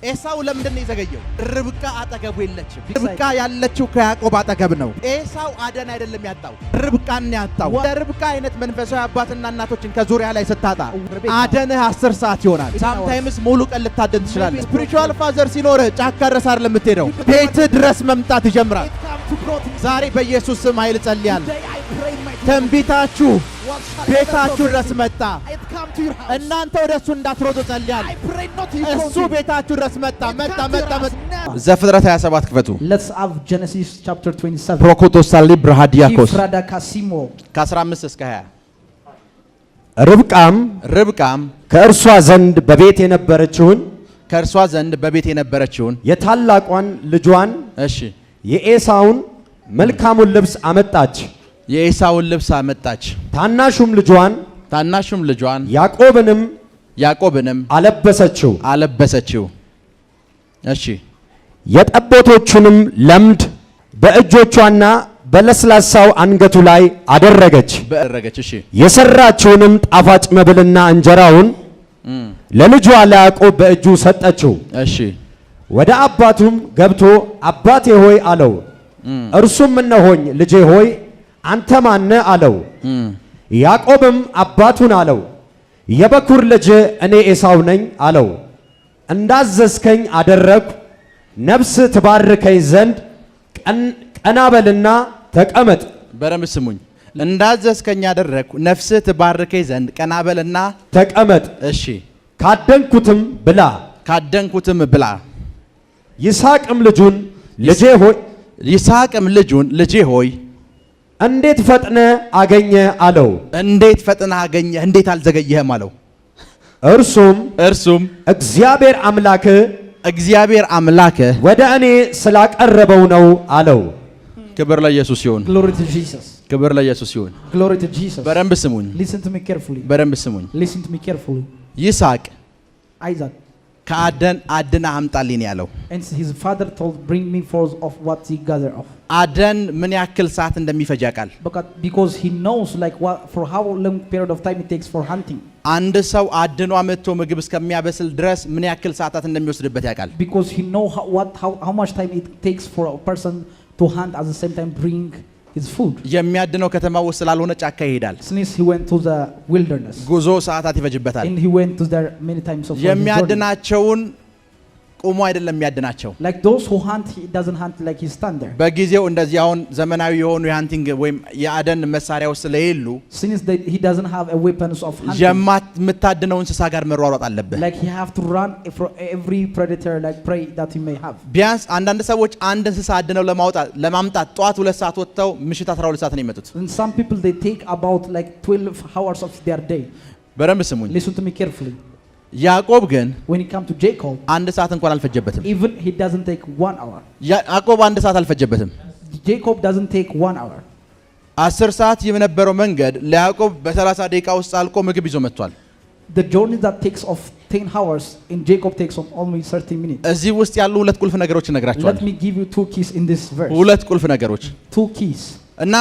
ኤሳው ለምንድን ነው የዘገየው? ርብቃ አጠገቡ የለችም። ርብቃ ያለችው ከያዕቆብ አጠገብ ነው። ኤሳው አደን አይደለም ያጣው፣ ርብቃን ያጣው። ለርብቃ አይነት መንፈሳዊ አባትና እናቶችን ከዙሪያ ላይ ስታጣ አደንህ 10 ሰዓት ይሆናል። ሳምታይምስ ሙሉ ቀን ልታደን ትችላለህ። ስፒሪቹዋል ፋዘር ሲኖርህ ጫካ ድረስ አይደለም የምትሄደው፣ ቤት ድረስ መምጣት ይጀምራል። ዛሬ በኢየሱስ ስም ኃይል ጸልያለሁ። ትንቢታችሁ ቤታችሁ ድረስ መጣ። እናንተ ወደሱ እንዳትሮጡ ጸልያለሁ። እሱ ቤታችሁ ድረስ መጣ። ዘፍጥረት 27 ክፈቱ። Let's have Genesis chapter 27. ፕሮኮቶሳሊ ብራሃዲያኮስ ከ15 እስከ 20 ርብቃም ከእርሷ ዘንድ በቤት የነበረችውን የታላቋን ልጇን የኤሳውን መልካሙን ልብስ አመጣች። ታናሹም ልጇን ያዕቆብንም አለበሰችው። የጠቦቶቹንም ለምድ በእጆቿና በለስላሳው አንገቱ ላይ አደረገች። የሰራችውንም ጣፋጭ መብልና እንጀራውን ለልጇ ለያዕቆብ በእጁ ሰጠችው። ወደ አባቱም ገብቶ አባቴ ሆይ አለው። እርሱም እነሆኝ ልጄ ሆይ አንተ ማን አለው። ያዕቆብም አባቱን አለው፣ የበኩር ልጅ እኔ ኤሳው ነኝ አለው። እንዳዘዝከኝ አደረግሁ፣ ነፍስ ትባርከኝ ዘንድ ቀና በልና ተቀመጥ። በረም ስሙኝ። እንዳዘዝከኝ አደረግሁ፣ ነፍስ ትባርከኝ ዘንድ ቀና በልና ተቀመጥ። እሺ። ካደንኩትም ብላ። ይስሐቅም ልጁን ልጄ ሆይ እንዴት ፈጥነ አገኘ አለው። እንዴት አልዘገየህም አለው። እርሱም እግዚአብሔር አምላክህ ወደ እኔ ስላቀረበው ነው አለው። ክብር ለኢየሱስ ይሁን። Glory to Jesus. ክብር ለኢየሱስ ይሁን። Glory to Jesus. በደንብ ስሙኝ። Listen to me carefully. በደንብ ስሙኝ። Listen to me carefully. ይስሐቅ Isaac ከአደን አምጣልኝ ያለው and his father told bring me forth of what he gathered of. አደን ምን ያክል ሰዓት እንደሚፈጅ ያውቃል። Because he knows like for how long period of time it takes for hunting. አንድ ሰው አድኗ መጥቶ ምግብ እስከሚያበስል ድረስ ምን ያክል ሰዓታት እንደሚወስድበት ያውቃል። Because he know how much time it takes for a person to hunt at the same time bring his food. የሚያድነው ከተማ ውስጥ ስላልሆነ ጫካ ይሄዳል። Since he went to the wilderness. ጉዞ ሰዓታት ይፈጅበታል። And he went to there many times of የሚያድናቸውን ቆሞ አይደለም የሚያድናቸው። Like those who hunt, he doesn't hunt like he stand there. በጊዜው እንደዚህ አሁን ዘመናዊ የሆኑ የሃንቲንግ ወይም የአደን መሳሪያዎች ስለሌሉ since he doesn't have a weapons of hunting. የምታድነው እንስሳ ጋር መሯሯጥ አለበት። Like he have to run for every predator like prey that he may have. ቢያንስ አንዳንድ ሰዎች አንድ እንስሳ አድነው ለማምጣት ጧት 2 ሰዓት ወጥተው ምሽት 12 ሰዓት ነው የሚመጡት። And some people they take about like 12 hours of their day. በደንብ ስሙኝ። Listen to me carefully. ያዕቆብ ግን when it come to Jacob 1 ሰዓት እንኳን አልፈጀበትም። even he doesn't take 1 hour. ያዕቆብ 1 ሰዓት አልፈጀበትም። Jacob doesn't take 1 hour. 10 ሰዓት የነበረው መንገድ ለያዕቆብ በ30 ደቂቃ ውስጥ አልቆ ምግብ ይዞ መጥቷል። The journey that takes of 10 hours in Jacob takes only 30 minutes. እዚህ ውስጥ ያሉ 2 ቁልፍ ነገሮች እነግራችኋለሁ። Let me give you 2 keys in this verse. 2 ቁልፍ ነገሮች 2 keys. እና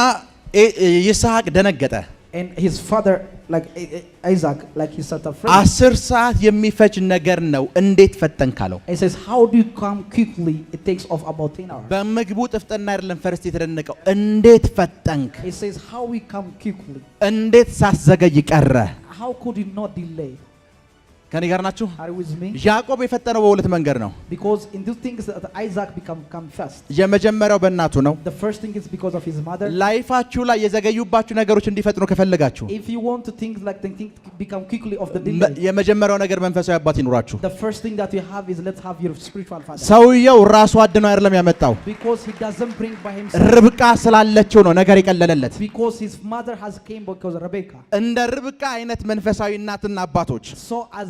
ይስሐቅ ደነገጠ። And his father like Isaac like he started afraid. 10 ሰዓት የሚፈጅ ነገር ነው እንዴት ፈጠንካለው? He says how do you come quickly? It takes of about 10 hours. በምግቡ ጥፍጥና አይደለም ፈርስት የተደነቀው እንዴት ፈጠንክ? He says how we come quickly. እንዴት ሳትዘገይ ቀረ? How could you not delay? ከኔ ጋር ናችሁ? Are you with me? ያዕቆብ የፈጠነው በሁለት መንገድ ነው። Because in these things that Isaac come fast. የመጀመሪያው በእናቱ ነው። The first thing is because of his mother. ላይፋችሁ ላይ የዘገዩባችሁ ነገሮች እንዲፈጥኑ ከፈለጋችሁ If you want to think like the things become quickly of the delay. የመጀመሪያው ነገር መንፈሳዊ አባት ይኑራችሁ። The first thing that you have is let's have your spiritual father. ሰውየው ራሱ አድኖ አይደለም ያመጣው። Because he doesn't bring by himself. ርብቃ ስላለችው ነው ነገር የቀለለለት። Because his mother has came because of Rebecca. እንደ ርብቃ አይነት መንፈሳዊ እናትና አባቶች So as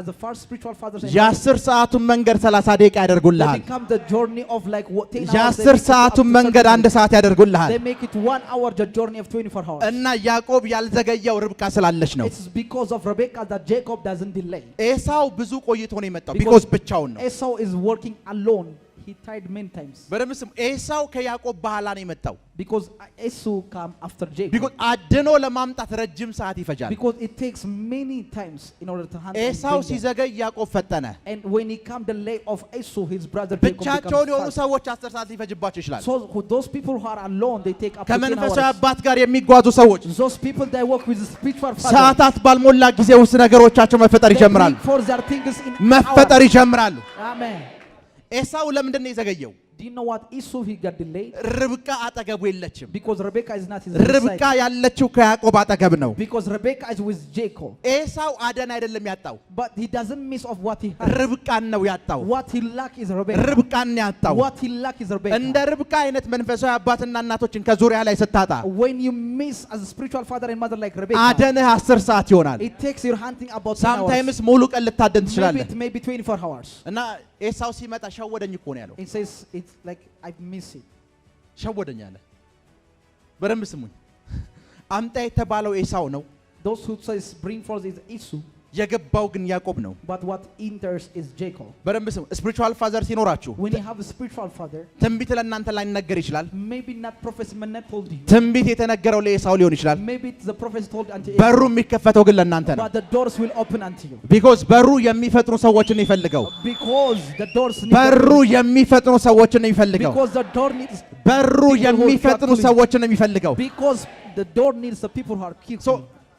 a first spiritual fathers የ10 ሰዓቱን መንገድ 30 ደቂቃ ያደርጉልሃል። they become the journey of like 10 hours. የ10 ሰዓቱን መንገድ 1 ሰዓት ያደርጉልሃል። They make it 1 hour the journey of 24 hours. እና ያዕቆብ ያልዘገየው ርብቃ ስላለች ነው። It's because of Rebecca that Jacob doesn't delay. ኤሳው ብዙ ቆይቶ ነው የመጣው because ብቻውን ነው። Esau is working alone. he tried many times. በደምብ ስሙ። ኤሳው ከያዕቆብ በኋላ ነው የመጣው። Because Esau come after Jacob. ቢኮዝ አድኖ ለማምጣት ረጅም ሰዓት ይፈጃል። Because it takes many times in order to handle. ኤሳው ሲዘገይ ያዕቆብ ፈጠነ። And when he come the lay of Esau, his brother Jacob ብቻቸውን የሆኑ becomes fast. ሰዎች 10 ሰዓት ሊፈጅባቸው ይችላል። So those people who are alone, they take up to 10 ከመንፈሳዊ hours. አባት ጋር የሚጓዙ ሰዎች Those people that work with the spiritual father, ሰዓታት ባልሞላ ጊዜ ውስጥ ነገሮቻቸው መፈጠር they ይጀምራሉ። bring forth their things in መፈጠር hours. ይጀምራሉ። Amen. ኤሳው ለምንድን ነው የዘገየው? Do you know what Esau he got delayed? ርብቃ አጠገቡ የለችም። Because Rebecca is not his ርብቃ side. ያለችው ከያዕቆብ አጠገብ ነው። Because Rebecca is with Jacob. ኤሳው አደን አይደለም ያጣው፣ But he doesn't miss of what he has. ርብቃን ነው ያጣው። What he lack is Rebecca. ርብቃን ነው ያጣው። What he lack is Rebecca. እንደ ርብቃ አይነት መንፈሳዊ አባትና እናቶችን ከዙሪያ ላይ ስታጣ When you miss as a spiritual father and mother like Rebecca, አደንህ 10 ሰዓት ይሆናል። it takes your hunting about 10 hours. ሳምታይምስ ሙሉ ቀን ልታደን Maybe ትችላለህ። it may be 24 hours. እና ኤሳው ሲመጣ ሸወደኝ እኮ ነው ያለው። It says it's like I miss it. ሸወደኝ አለ። በደንብ ስሙኝ። አምጣ የተባለው ኤሳው ነው፣ Those who says bring forth is Esau, የገባው ግን ያዕቆብ ነው። but what enters is Jacob. በደንብ ስሙ። ስፒሪቹዋል ፋዘር ሲኖራችሁ When you have a spiritual father, ትንቢት ለእናንተ ላይ ነገር ይችላል። maybe not prophecy may not told you. ትንቢት የተነገረው ለኤሳው ሊሆን ይችላል። Maybe it's the prophecy told unto በሩ Esau, የሚከፈተው ግን ለእናንተ ነው። but the doors will open unto you. ቢኮዝ በሩ የሚፈጥኑ ሰዎችን ይፈልገው። Because the doors need በሩ የሚፈጥኑ ሰዎችን ይፈልገው። because the door needs በሩ የሚፈጥኑ ሰዎችን የሚፈልገው። because the door needs the people who are quick. ሶ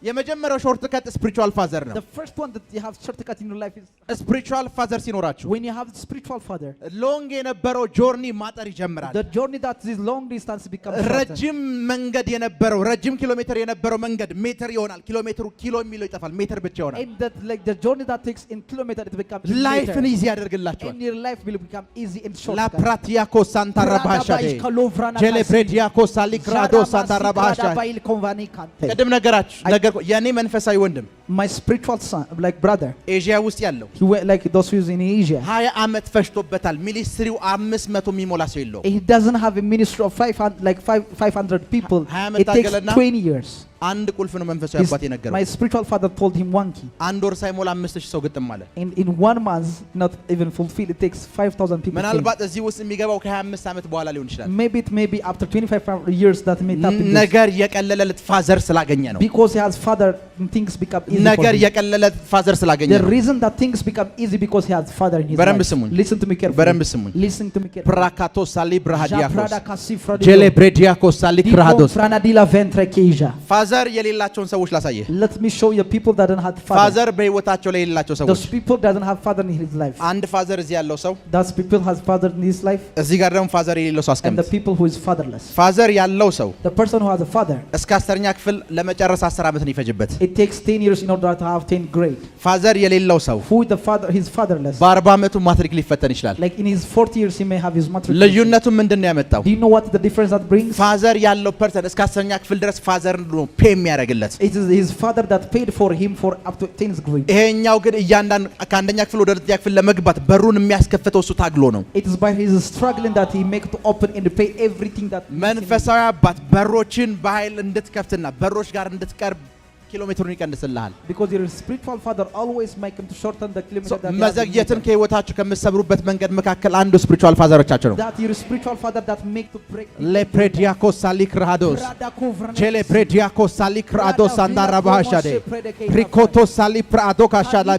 የመጀመሪያው ሾርት ከት ስፒሪቹዋል ፋዘር ነው። The first one that you have shortcut in your life is ስፒሪቹዋል ፋዘር ሲኖራችሁ when you have the spiritual father. ሎንግ የነበረው ጆርኒ ማጠር ይጀምራል። The journey that is long distance becomes shorter. ረጅም መንገድ የነበረው ረጅም ኪሎ ሜትር የነበረው መንገድ ሜትር ይሆናል። ኪሎ ሜትሩ ኪሎ የሚለው ይጠፋል። ሜትር ብቻ ይሆናል። And that like the journey that takes in kilometer it becomes in ላይፍን meter. ኢዚ ያደርግላችኋል። And your life will become easy and short. ላፕራቲያኮ ሳንታራባሻዴ ጄሌብሬዲያኮ ሳሊክራዶ ሳንታራባሻ ቅድም ነገርኩ። የኔ መንፈሳዊ ወንድም My spiritual son, like brother, ኤዥያ ውስጥ ያለው he went like those who's in Asia. 20 ዓመት ፈጅቶበታል። ሚኒስትሪው 500 የሚሞላ ሰው የለውም። He doesn't have a ministry of 500 like 500 people. ዓመት It takes ታገለና 20 years. አንድ ቁልፍ ነው መንፈሳዊ አባት የነገረው። My spiritual father told him one key. አንድ ወር ሳይሞላ 5000 ሰው ግጥም አለ። In 1 month, not even fulfilled, it takes 5,000 people. ምናልባት እዚህ ውስጥ የሚገባው ከ25 ዓመት በኋላ ሊሆን ይችላል። Maybe it may be after 25 years that may tap into this. ነገር የቀለለለት ፋዘር ስላገኘ ነው። Because he has father, things become easy ነገር for him. የቀለለት ፋዘር ስላገኘ The ነው። reason that things become easy because he has father in his በደንብ life. ስሙኝ። Listen to me carefully. በደንብ ስሙኝ። Listen to me carefully. ፕራካቶ ሳሊ ብራሃዲያኮስ Japrada kasi fradido. ጄሌብሬዲያኮስ ሳሊ Dikon ክራሃዶስ franadila ventre keija. ፋዘር የሌላቸውን ሰዎች ላሳየ። Let me show you people that don't have father. ፋዘር በህይወታቸው ላይ የሌላቸው ሰዎች። Those people that don't have father in his life. አንድ ፋዘር እዚህ ያለው ሰው Those people has father in his life. እዚህ ጋር ደግሞ ፋዘር የሌለው ሰው And the አስቀምጥ። people who is fatherless. ፋዘር ያለው ሰው The person who has a father. እስከ 10ኛ ክፍል ለመጨረስ 10 ዓመት ነው ይፈጅበት። It takes 10 years in order to have 10 grade. ፋዘር የሌለው ሰው Who the father, he's fatherless. በ40 ዓመቱ ማትሪክ ሊፈተን ይችላል። Like in his 40 years he may have his matriculation. ልዩነቱ ምንድን ነው ያመጣው? Do you know what the difference that brings? ፋዘር ያለው ፐርሰን እስከ 10ኛ ክፍል ድረስ ፋዘር ነው ፔ የሚያደርግለት። It is his father that paid for him for up to 10th grade. ይሄኛው ግን እያንዳንዱ ከአንደኛ ክፍል ወደ ሁለተኛ ክፍል ለመግባት በሩን የሚያስከፍተው እሱ ታግሎ ነው። It is by his struggling that he make to open and pay everything that መንፈሳዊ አባት በሮችን በኃይል እንድትከፍትና በሮች ጋር እንድትቀርብ ኪሎ ሜትሩን ይቀንስልሃል። because your spiritual father always make him to shorten the kilometer that he has መዘግየትን to make. ከህይወታችሁ ከምትሰብሩበት መንገድ መካከል አንዱ ስፒሪቹዋል ፋዘሮቻችሁ ነው። That your spiritual father that make to break ሌፕሬዲያኮስ ሳሊክራዶስ ጄሌፕሬዲያኮስ ሳሊክራዶስ አንዳራባሻዴ ሪኮቶ ሳሊፕራዶ ካሻላ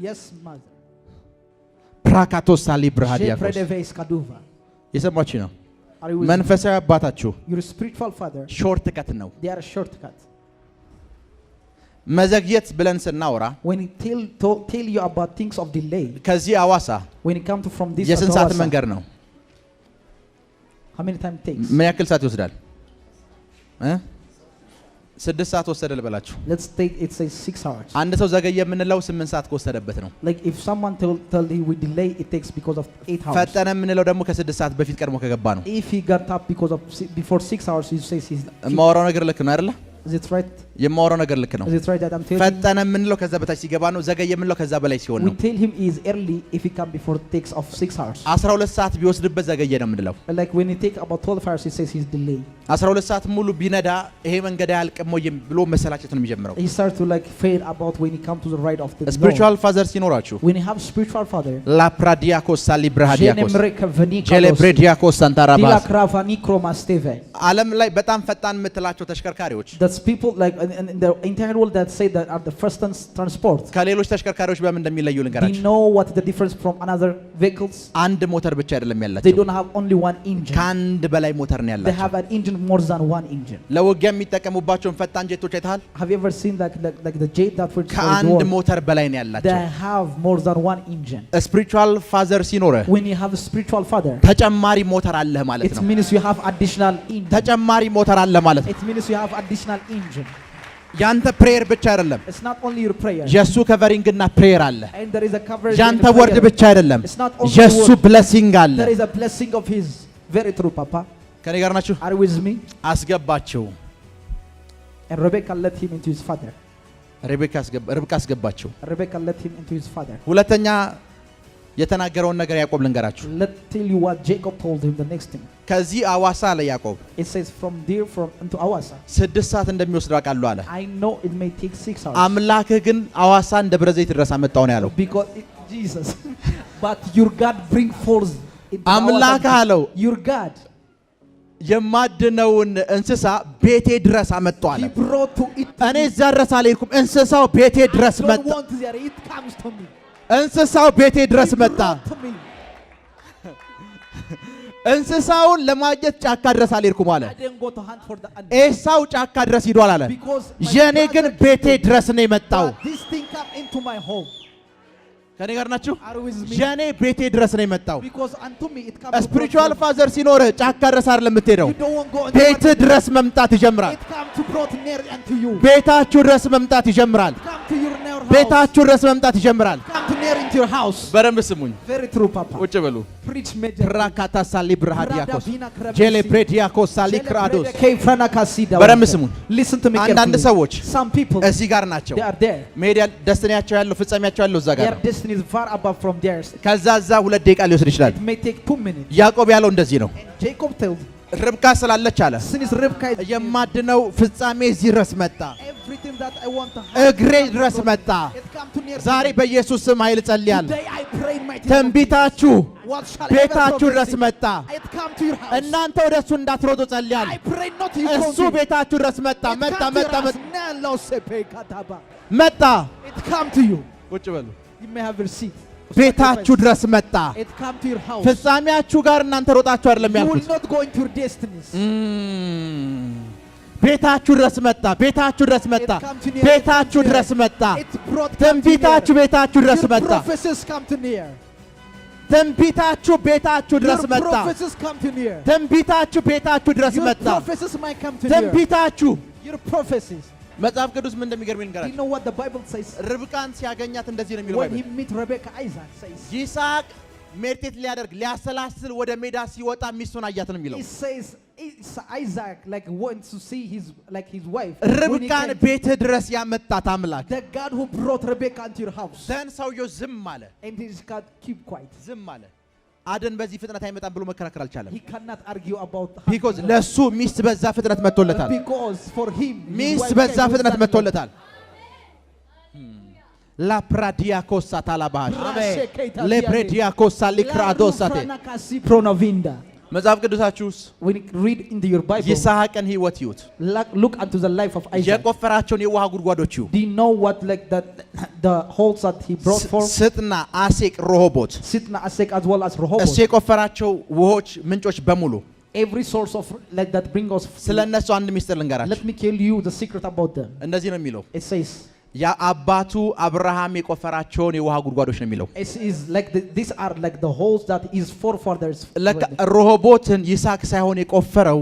Yes, mother. ፕራካቶ ሳሊብራዲያኮስ የሰማችሁ ነው። Are you with me? መንፈሳዊ አባታችሁ Your spiritual father, ሾርት ከት ነው። they are a shortcut. መዘግየት ብለን ስናወራ When he tell you about things of delay, ከዚህ አዋሳ when it come to from this የስንት to ሰዓት Hawassa, መንገድ ነው? how many time it takes? ምን ያክል ሰዓት ይወስዳል? 6 ሰዓት ወሰደ ልበላችሁ። Let's take it says 6 hours. አንድ ሰው ዘገየ የምንለው 8 ሰዓት ከወሰደበት ነው። Like if someone tell he will delay, it takes because of 8 hours. ፈጠነ የምንለው ደግሞ ከ6 ሰዓት በፊት ቀድሞ ከገባ ነው። If he got up because of before 6 hours, he says he's. የማወራው ነገር ልክ ነው አይደለ? Is it right? የማወራው ነገር ልክ ነው። Is it right that I'm telling ፈጠነ የምንለው ከዛ በታች ሲገባ ነው። ዘገየ የምንለው ከዛ በላይ ሲሆን you? We ነው። tell him he is early if he come before takes of 6 hours. 12 ሰዓት ቢወስድበት ዘገየ ነው የምንለው። Like when he take about 12 hours, he says he's delayed. 12 ሰዓት ሙሉ ቢነዳ ይሄ መንገድ አያልቅም ወይ ብሎ መሰላቸት ነው የሚጀምረው። He starts to like fade about when he come to the right of the ስፒሪቹዋል ፋዘር ሲኖራችሁ When you have spiritual father, ላፕራዲያኮስ ሳሊብራዲያኮስ Genemreka ጄሌብሬዲያኮስ ሳንታራባስ Dila krava nikroma steve. ዓለም ላይ በጣም ፈጣን የምትላቸው ተሽከርካሪዎች That's people like in the entire world that say that are the first transport. ከሌሎች ተሽከርካሪዎች በምን እንደሚለዩ They ልንገራችሁ። know what the difference from another vehicles. አንድ ሞተር ብቻ አይደለም They ያላቸው፣ don't have only one engine. ከአንድ በላይ ሞተር ነው They ያላቸው። have an engine more than one engine. ለውጊያ የሚጠቀሙባቸውን ፈጣን ጄቶች አይተሃል? Have you ever seen like the jet that for ከአንድ war? ሞተር በላይ ነው ያላቸው። They have more than one engine. ስፒሪቹዋል ፋዘር ሲኖር When you have a spiritual father, ተጨማሪ ሞተር አለህ ማለት it ነው። means you have additional engine. ተጨማሪ ሞተር አለ ማለት ነው። It means you have additional engine. ያንተ ፕሬየር ብቻ አይደለም፣ It's not only your prayer. የሱ ከቨሪንግ እና ፕሬየር አለ። And there is a coverage. ያንተ in the ወርድ prayer. ብቻ አይደለም፣ It's not only የሱ word. ብለሲንግ አለ። There is a blessing of his. Very true, Papa. ከኔ ጋር ናችሁ? Are you with me? አስገባቸው። And Rebecca led him into his father. ርብቃ አስገባቸው። Rebecca led him into his father. ሁለተኛ የተናገረውን ነገር ያዕቆብ ልንገራችሁ። Let's tell you what Jacob told him the next thing. ከዚህ አዋሳ አለ ያዕቆብ It says from there from into Awasa. 6 ሰዓት እንደሚወስድ አውቃለሁ አለ። I know it may take 6 hours. አምላክህ ግን አዋሳን ደብረ ዘይት ድረስ አመጣው ነው ያለው። Because Jesus. But your God bring forth into አምላክህ Awasa. አለው Your God. የማድነውን እንስሳ ቤቴ ድረስ አመጣው አለ። He brought to it. እኔ እዛ ድረስ አልሄድኩም፣ እንስሳው ቤቴ ድረስ I don't መጣ። want there. It comes to me. እንስሳው ቤቴ ድረስ He መጣ። brought to me. እንስሳውን ለማግኘት ጫካ ድረስ አልሄድኩም አለ። I didn't go to hunt for the animal. ኤሳው ጫካ ድረስ ሂዷል አለ። Because my የኔ ግን brother ቤቴ came. ድረስ ነው የመጣው። But this thing come into my home. ከኔ ጋር ናችሁ? Are you with me? የኔ ቤቴ ድረስ ነው የመጣው። Because unto me it comes. ስፒሪቹዋል ፋዘር ሲኖር ጫካ ድረስ አይደለም የምትሄደው፣ You don't want to go into ቤት what- ድረስ መምጣት ይጀምራል። It come to brought near unto you. ቤታችሁ ድረስ መምጣት ይጀምራል። Come to your near house. ቤታችሁ ድረስ መምጣት ይጀምራል። Come to near into your house. በደንብ ስሙኝ። Very true, Papa. ቁጭ በሉ። Preach major. ራካታ ሳሊ ብርሃዲያኮስ Radavina Kravesi. ጄሌ ፕሬዲያኮስ ሳሊ ክራዶስ Kei Frana Kasida. በደንብ ስሙኝ። Listen to me አንዳንድ carefully. ሰዎች Some people, እዚህ ጋር ናቸው። they are there. መሄድ ደስተኛቸው ያለው ፍጻሜያቸው ያለው እዛ ጋር Their ነው። destiny is far above from theirs. ከዛ እዛ 2 ደቂቃ ሊወስድ ይችላል። It may take 2 minutes. ያዕቆብ ያለው እንደዚህ ነው። And Jacob tells, ርብቃ ስላለች አለ since Rivka is የማድነው ፍጻሜ እዚህ ድረስ መጣ፣ everything that I want to እግሬ ድረስ መጣ። it come to near ዛሬ me. በኢየሱስ ስም ኃይል ጸልያል። Today I pray in mighty name of ትንቢታችሁ Jesus. What shall ever ቤታችሁ ድረስ prophecy? መጣ። It come to your house. እናንተ ወደ እሱ እንዳትሮጡ ጸልያል። I pray not you እሱ come to ቤታችሁ ድረስ መጣ It መጣ come to መጣ your መጣ house. Nelo sepe kataba. መጣ። It come to you. ቁጭ በሉ። You may have received. ቤታችሁ ድረስ መጣ። It come to your house. ፍጻሜያችሁ ጋር እናንተ ሮጣችሁ አይደለም You will ያልኩት። not go into your destinies. ቤታችሁ ድረስ መጣ። ቤታችሁ ድረስ መጣ። It come to near. ቤታችሁ ድረስ መጣ። It brought ትንቢታችሁ ቤታችሁ ድረስ Your መጣ። prophecies come to near. ትንቢታችሁ ቤታችሁ ድረስ Your መጣ። prophecies come to near. ትንቢታችሁ ቤታችሁ ድረስ Your መጣ። prophecies might come to near. ትንቢታችሁ Your prophecies. መጽሐፍ ቅዱስ ምን እንደሚገርም Do you ይንገራል። know what the Bible says? ርብቃን ሲያገኛት እንደዚህ ነው የሚለው When he ባይብል። meet Rebecca, Isaac says. ይስሐቅ ሜዲቴት ሊያደርግ ሊያሰላስል ወደ ሜዳ ሲወጣ ሚስቱን አያት ነው የሚለው። He says Isaac like wants to see his wife. When he ርብቃን came, ቤት ድረስ ያመጣት አምላክ the God who brought Rebecca into your house. ዘን ሰውየው ዝም አለ። And his God keep quiet. ዝም አለ። አደን በዚህ ፍጥነት አይመጣም ብሎ መከራከር አልቻለም። He cannot argue about ቢኮዝ ለሱ ሚስት በዛ ፍጥነት መጥቶለታል። because for him his ሚስት wife በዛ came with ፍጥነት that መጥቶለታል። ላፕራዲያኮስ ሳታላባሽ ለፕሬዲያኮስ ሳሊክራዶሳቴ Pronovinda. መጽሐፍ ቅዱሳችሁስ When you read into your Bible, ይስሐቅን ህይወት ይዩት። look unto the life of Isaac. የቆፈራቸውን የውሃ ጉድጓዶች ይዩ። Do you know what like the holes that he brought forth? ስጥና አሴቅ ሮሆቦት Sitna Asek as well as እሱ Rehoboth. የቆፈራቸው ውሆች ምንጮች በሙሉ Every source of like that bring us. ስለ እነሱ አንድ ሚስጥር ልንገራችሁ። Let me tell you the secret about them. እንደዚህ ነው የሚለው It says የአባቱ አብርሃም የቆፈራቸውን የውሃ ጉድጓዶች ነው የሚለው። it is like these are like the holes that his forefathers. ለካ ሮሆቦትን ይስሐቅ ሳይሆን የቆፈረው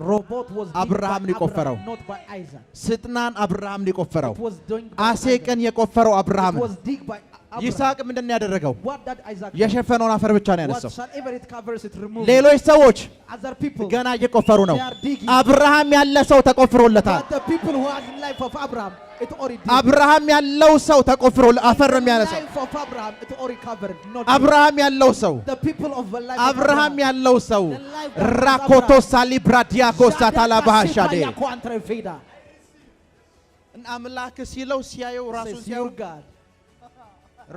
Rehoboth was digged አብርሃም by ነው የቆፈረው። Abraham, not by Isaac. ስጥናን አብርሃም ነው የቆፈረው። It was done by Isaac. አሴቅን የቆፈረው አብርሃም It ነው። was digged by ይስሐቅ ምንድነው ያደረገው? What that Isaac did? የሸፈነውን አፈር ብቻ ነው ያነሳው። Whatsoever it covers, it removes. ሌሎች ሰዎች Other people, ገና እየቆፈሩ ነው። they are digging. አብርሃም ያለ ሰው ተቆፍሮለታል። But the people who are in life of Abraham, it already did. አብርሃም ያለው ሰው ተቆፍሮ አፈር ነው The የሚያነሳው። life of Abraham, it already covered. Not አብርሃም ያለው ሰው the people of the life of አብርሃም Abraham. ያለው ሰው The life of ራኮቶ Abraham. ሳሊብራዲያኮ ሳታላባሃሻዴ Says አምላክ ሲለው ሲያየው ራሱን ሲያየው your God.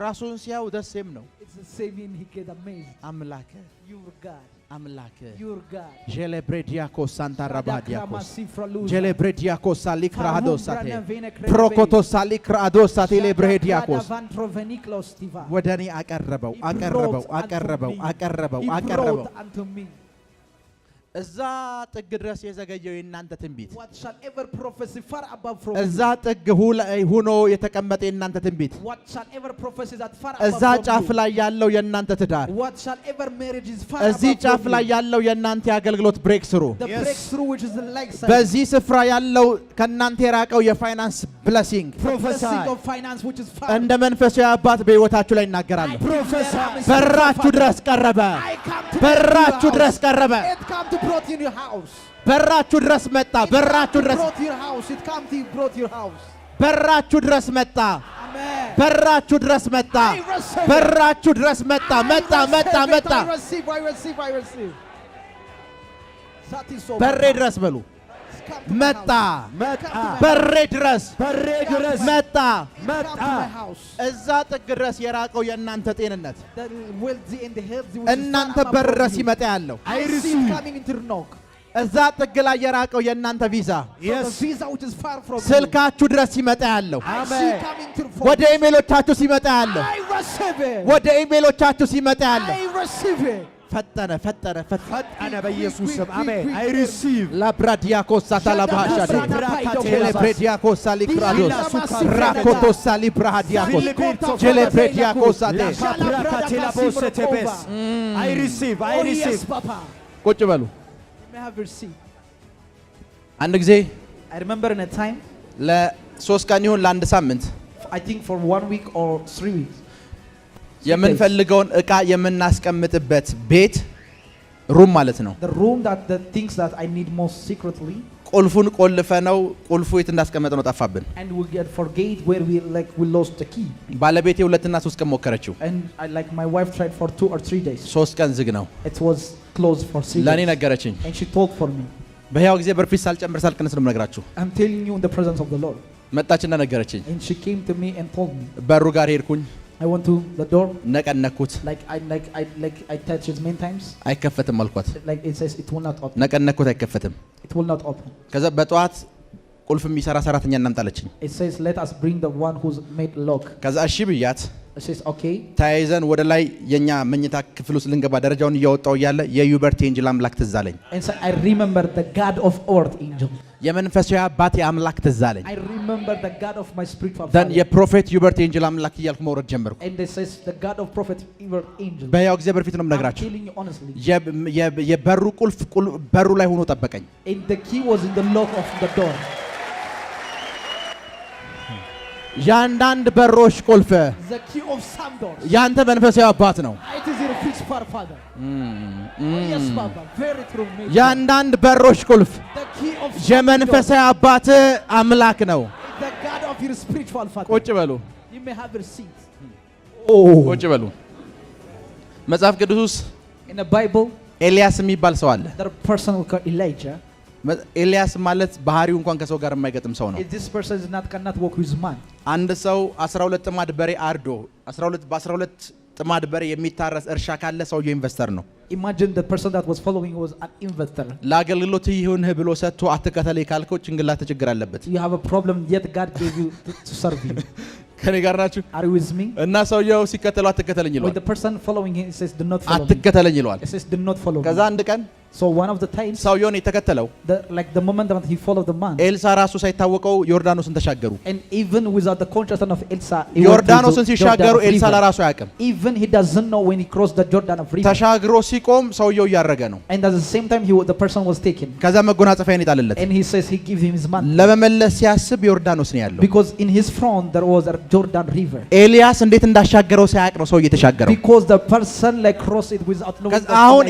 ራሱን ሲያየው ደስም ነው። It's the same in he get amazed. አምላክ Your God. አምላክ Your God. ጀለብሬዲያኮ ሳንታራባዲያኮ Shadakramasipraluza. ጀለብሬዲያኮ ሳሊክራዶሳቴ Farumbrana vene ፕሮኮቶ ሳሊክራዶሳቴ ለብሬዲያኮስ Shadavantroveniklos ወደ እኔ አቀረበው He አቀረበው brought አቀረበው unto me. አቀረበው He አቀረበው brought unto me. እዛ ጥግ ድረስ የዘገየው የእናንተ ትንቢት What shall ever prophecy far above from እዛ you. ጥግ ሆኖ የተቀመጠ የእናንተ ትንቢት What shall ever prophecy that far እዛ above ጫፍ from you. ላይ ያለው የእናንተ ትዳር What shall ever marriage is far እዚህ above ጫፍ from ላይ you. ያለው የእናንተ የአገልግሎት ብሬክ ስሩ The breakthrough which is the like side. በዚህ ስፍራ ያለው ከእናንተ የራቀው የፋይናንስ ብለሲንግ The blessing of finance which is far. እንደ መንፈሳዊ አባት በሕይወታችሁ ላይ ይናገራለሁ። በራችሁ ድረስ ቀረበ። I come to በራችሁ your ድረስ house. ቀረበ። It come to brought in your house. በራችሁ ድረስ መጣ። It በራችሁ come to ድረስ brought your house. It come to brought your house. በራችሁ ድረስ መጣ። Amen. በራችሁ ድረስ መጣ። I receive it. በራችሁ ድረስ መጣ። I መጣ መጣ receive it. መጣ። I receive. I receive. I receive. That is so. በሬ ድረስ በሉ። It's come to my መጣ። house. መጣ Come to my በሬ ድረስ በሬ ድረስ መጣ። Come to my house. እዛ ጥግ ድረስ የራቀው የእናንተ ጤንነት The wealthy and the healthy which is እናንተ far above በር ድረስ from you. ይመጣ ያለው I see it coming into the knock. እዛ ጥግ ላይ የራቀው የእናንተ ቪዛ So the visa which is far from you. ስልካችሁ ድረስ ይመጣ ያለው I see it coming to the phone. ወደ ኢሜሎቻችሁ ሲመጣ ያለው I receive it. ወደ ኢሜሎቻችሁ ሲመጣ ያለው I receive it. ፈጠነ ፈጠነ ፈጠነ ፈጠነ በኢየሱስ ስም አሜን። አይ ሪሲቭ ላብራዲያኮስ ሳታላባሻዴ Shadabra- ቴሌብሬዲያኮስ ሳሊክራዶስ Shadabra- ራኮቶስ ሳሊብራዲያኮስ ቴሌብሬዲያኮስ ሳቴ ላብራካቴላቦሰቴቤስ አይ ሪሲቭ አይ Oh yes, ሪሲቭ Papa. ቁጭ በሉ። You may have your seat. አንድ ጊዜ I remember in a time, ለሶስት ቀን ይሁን ለአንድ ሳምንት I think for 1 week or 3 weeks, የምንፈልገውን እቃ የምናስቀምጥበት ቤት ሩም ማለት ነው። the room that the things that I need most secretly, ቁልፉን ቆልፈነው ቁልፉ የት እንዳስቀመጠ ነው ጠፋብን። and we get forget where we lost the key. ባለቤቴ 2 እና 3 ቀን ሞከረችው። And my wife tried for 2 or 3 days. 3 ቀን ዝግ ነው። It was closed for 3 ለኔ days. ነገረችኝ። And she told for me. በሕያው ጊዜ በርፊት ሳልጨምር ሳልቀንስ ነው የምነግራችሁ። I'm telling you in the presence of the Lord. መጣችና ነገረችኝ። And she came to me and told me. በሩ ጋር ሄድኩኝ፣ I went to the door. ነቀነኩት። I touched it many times. አይከፈትም አልኳት። Like it says, it will not open. ነቀነኩት፣ አይከፈትም። It will not open. ከዛ በጠዋት ቁልፍ የሚሰራ ሰራተኛ እናምጣለችኝ። It says, let us bring the one who's made lock. ከዛ እሺ ብያት It says, okay. ተያይዘን ወደ ላይ የኛ መኝታ ክፍል ውስጥ ልንገባ ደረጃውን እያወጣው እያለ የዩበርት ኤንጅል አምላክ ትዝ አለኝ። And so I remember the God of earth angel. የመንፈሳዊ አባቴ አምላክ ትዝ አለኝ። I remember the God of my spiritual ደን father. የፕሮፌት ዩበርት ኤንጅል አምላክ እያልኩ መውረድ ጀመርኩ። And it says, the God of prophet earth angel. በሕያው እግዚአብሔር ፊት ነው I'm የምነግራችሁ። telling you honestly. የበሩ ቁልፍ በሩ ላይ ሆኖ ጠበቀኝ። And the key was in the lock of the door. ያንዳንድ በሮች ቁልፍ The key of some doors. ያንተ መንፈሳዊ አባት ነው። It is your fixed father. Oh, yes, Papa. Very true. Major. ያንዳንድ በሮች ቁልፍ The key of some doors. የመንፈሳዊ አባት አምላክ ነው። The God of your spiritual father. ቁጭ በሉ፣ You may have your seat. ቁጭ በሉ። መጽሐፍ ቅዱስ ውስጥ In the Bible, ኤልያስ የሚባል ሰው አለ። there a person called Elijah. ኤልያስ ማለት ባህሪው እንኳን ከሰው ጋር የማይገጥም ሰው ነው። This person is cannot walk with man. አንድ ሰው 12 ጥማድ በሬ አርዶ በ12 ጥማድ በሬ የሚታረስ እርሻ ካለ ሰውየው ኢንቨስተር ነው። Imagine the person that was following was an investor. ለአገልግሎት ይሁንህ ብሎ ሰጥቶ አትከተለኝ ካልከው ጭንቅላት ችግር አለበት። You have a problem, yet God gave you to serve you. ከኔ ጋር ናችሁ? Are you with me? እና ሰውየው ሲከተለው አትከተለኝ When ይለዋል። the person following him says, do not follow me. አትከተለኝ ይለዋል። It says, do not follow ከዛ me. አንድ ቀን So one of the times, ሰውየውን የተከተለው like the moment that he followed the man, ኤልሳ ራሱ ሳይታወቀው ዮርዳኖስን ተሻገሩ። and even without the consciousness of Elsa, he went through ዮርዳኖስን the ሲሻገሩ Jordan ኤልሳ river. ለራሱ አያውቅም። Even he doesn't know when he crossed the Jordan of river. ተሻግሮ ሲቆም ሰውየው እያረገ ነው። And at the same time, the person was taken. ከዛ መጎናጸፊያን ይጣልለት። And he says he gives him his mantle. ለመመለስ ሲያስብ ዮርዳኖስ ነው ያለው። Because in his front there was a Jordan river. ኤልያስ እንዴት እንዳሻገረው ሳያውቅ ነው ሰው እየተሻገረው። Because the person like crossed it without knowing. አሁን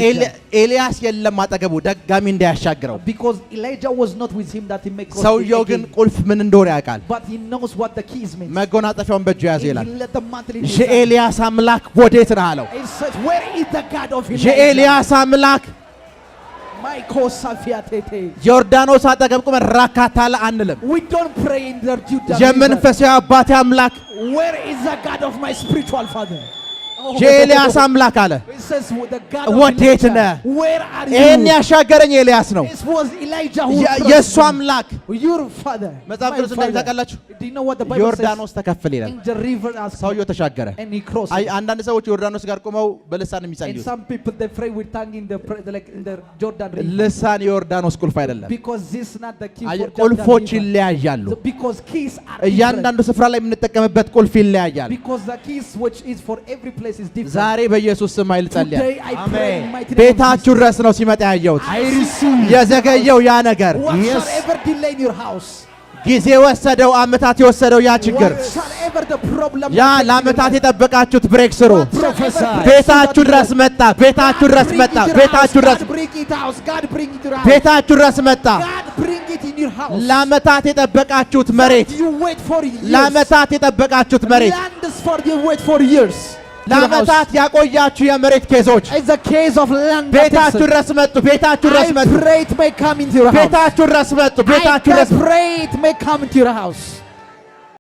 ኤልያስ የለም አጠገቡ ደጋሚ እንዳያሻግረው። Because Elijah was not with him that he may cross. ሰውየው ግን ቁልፍ ምን እንደሆነ ያውቃል። But he knows what the keys mean. መጎናጸፊያውን በእጁ ያዘ ይላል። He let the mantle in his hand. የኤልያስ አምላክ ወዴት ነህ አለው። He says, where is the God of Elijah? የኤልያስ አምላክ ዮርዳኖስ አጠገብ ቆመን ራካታላ አንልም። We don't pray in the Jordan river. የመንፈሳዊ አባቴ አምላክ Where is the God of my spiritual father? የኤልያስ አምላክ አለ። It says the God of ወዴት Elijah. ነህ? Where are ይሄን you? ያሻገረኝ ኤልያስ ነው። This was Elijah who የእሱ አምላክ your father. መጽሐፍ ቅዱስ እንደዚህ ታውቃላችሁ። Do you know what the Bible says? ዮርዳኖስ ተከፈለ ይላል። In the river as ሰውየው ተሻገረ። and he crossed. አይ አንዳንድ ሰዎች ዮርዳኖስ ጋር ቆመው በልሳን And የሚጸልዩት some people they pray with tongue in the like in the Jordan river. ልሳን የዮርዳኖስ ቁልፍ አይደለም። Because this is not the key አይ for Jordan ቁልፎች river. ይለያያሉ። Because keys are እያንዳንዱ different. ስፍራ ላይ የምንጠቀምበት ቁልፍ ይለያያል። Because the keys which is for every place is different. ዛሬ በኢየሱስ ስም ኃይል ጸልያለሁ። Today I pray in mighty name of ቤታችሁ ድረስ ነው ሲመጣ ያየሁት። I receive የዘገየው ያ ነገር whatsoever delay in your house. ጊዜ ወሰደው፣ አመታት የወሰደው ያ ችግር Whatsoever the problem. ያ ለአመታት የጠበቃችሁት ብሬክ ስሩ Prophesy. ቤታችሁ ድረስ መጣ። ቤታችሁ ድረስ መጣ። ቤታችሁ ድረስ God bring it house. God bring it to your house. ቤታችሁ ድረስ መጣ። God bring it in your house. ለአመታት የጠበቃችሁት መሬት You wait for years. ለአመታት የጠበቃችሁት መሬት Land is for you wait for years. ለአመታት ያቆያችሁ የመሬት ኬዞች It's a case of land. ቤታችሁ ድረስ መጡ። ቤታችሁ ድረስ I መጡ። pray it may come into your house. ቤታችሁ ድረስ መጡ። ቤታችሁ I ድረስ pray it may come into your house.